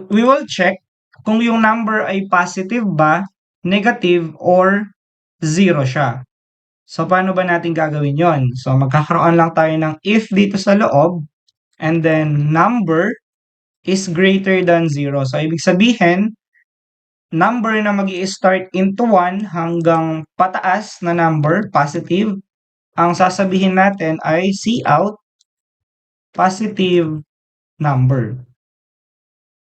We will check kung yung number ay positive ba, negative, or zero siya. So, paano ba natin gagawin yon? So, magkakaroon lang tayo ng if dito sa loob, and then number is greater than zero. So, ibig sabihin, number na mag-i-start into 1 hanggang pataas na number, positive, ang sasabihin natin ay Cout positive number.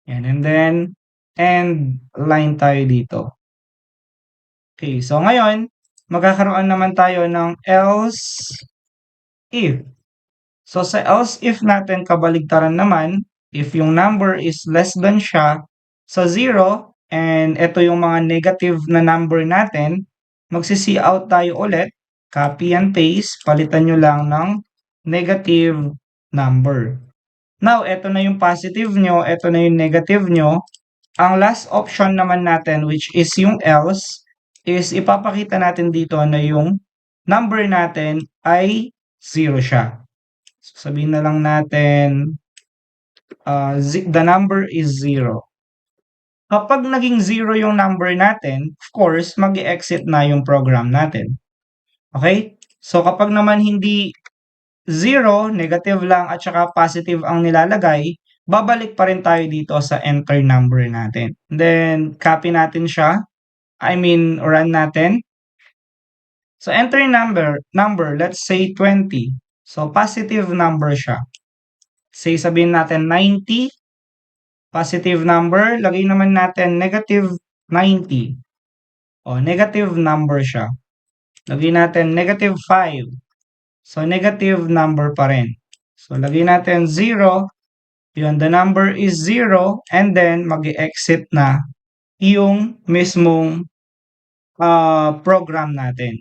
Yan, and then, end line tayo dito. Okay, so ngayon, magkakaroon naman tayo ng else if. So sa else if natin, kabaligtaran naman, if yung number is less than siya sa 0, and ito yung mga negative na number natin, magsi-cout tayo ulit, copy and paste, palitan nyo lang ng negative number. Now, ito na yung positive nyo, ito na yung negative nyo. Ang last option naman natin, which is yung else, is ipapakita natin dito na yung number natin ay 0 siya. So, sabihin na lang natin, the number is 0. Kapag naging 0 yung number natin, of course, mag-exit na yung program natin. Okay? So, kapag naman hindi 0, negative lang at saka positive ang nilalagay, babalik pa rin tayo dito sa enter number natin. Then, copy natin siya. Run natin. So, enter number, let's say 20. So, positive number siya. Say, sabihin natin 90. Positive number, lagay naman natin negative 90. O, negative number siya. Lagay natin negative 5. So, negative number pa rin. So, lagay natin 0. Yun, the number is 0. And then, mag-exit na yung mismong program natin.